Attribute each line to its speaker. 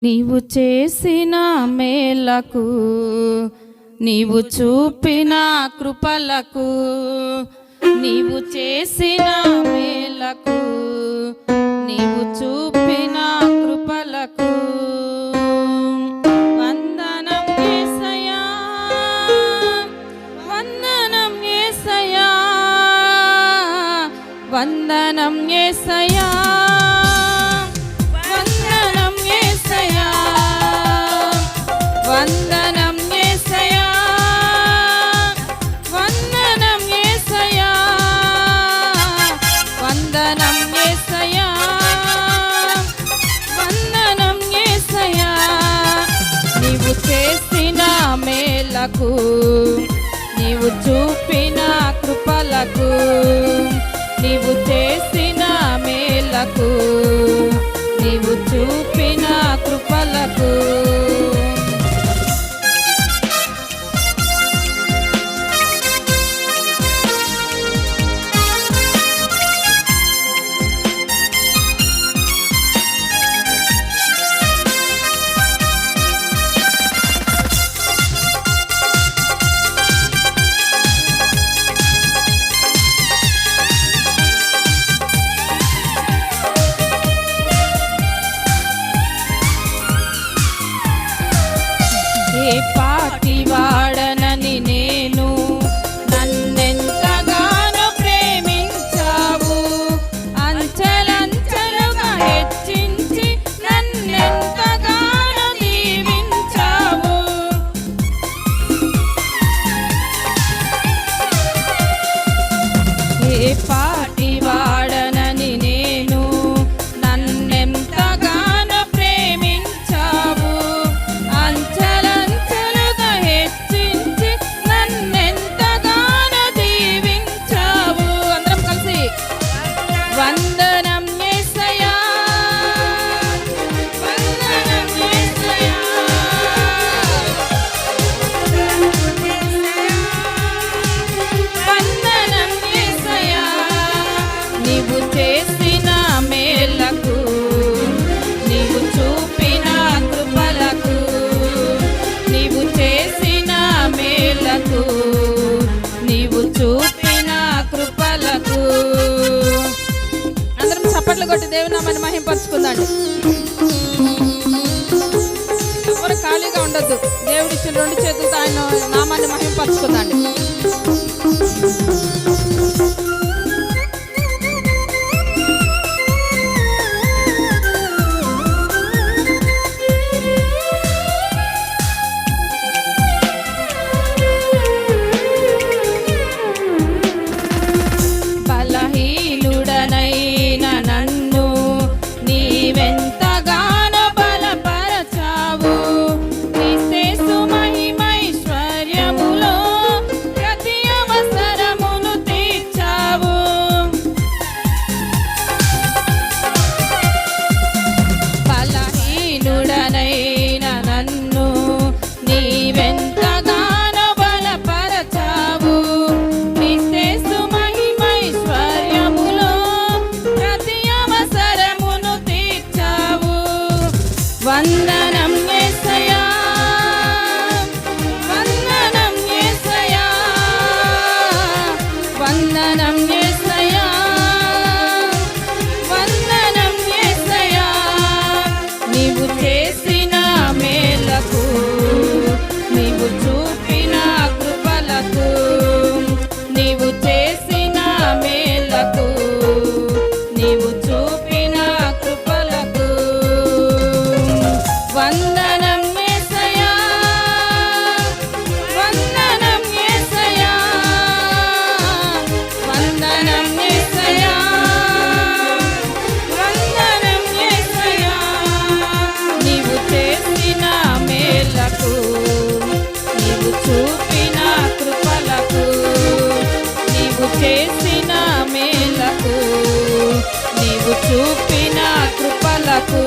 Speaker 1: నీవు చేసిన మేలకు, నీవు చూపిన కృపలకు, నీవు చేసిన మేలకు, నీవు చూపిన కృపలకు వందనం యేసయ్యా, వందనం యేసయ్యా, వందనం యేసయ్యా, వందనం యేసయ్యా, వందనం యేసయ్యా, వందనం యేసయ్యా, వందనం యేసయ్యా. నీవు చేసిన మేలకు, నీవు చూపిన కృపలకు, నీవు చేసిన మేలకు, నీవు చూపిన కృపలకు ఏ పాటి వాడనని నేను, నన్నెంతగానో ప్రేమించావు, అంచెలంచెలుగా హెచ్చించి నన్నెంతగానో దీవించావు. ఏ పాటి వాడనని నేను, నన్నెంతగానో ప్రేమించావు, వందనం యేసయ్యా, వందనం యేసయ్యా, వందనం యేసయ్యా. నీవు చేసిన మేలకు, నీవు చూపిన కృపలకు, నీవు చేసిన మేలకు, నీవు చూపిన కృపలకు చప్పట్లు కొట్టి దేవుని నామాన్ని మహింపరుచుకుందాండి. ఎవరు ఖాళీగా ఉండొద్దు. దేవుడిచ్చిన రెండు చేతులతో ఆయన నామాన్ని మహింపరుచుకుందాండి. వందనం యేసయ్యా, వందనం యేసయ్యా, వందనం యేసయ్యా, వందనం యేసయ్యా. నీవు చేసిన మేలకు, నీవు చూపిన కృపలకు, నీవు చేసిన మేలకు, నీవు చూపిన కృపలకు వందనం యేసయ్యా, వందనం యేసయ్యా, వందనం యేసయ్యా, వందనం యేసయ్యా. నీవు చేసిన మేలకు, నీవు చూపిన కృపలకు, నీవు చేసిన మేలకు, నీవు చూపిన కృపలకు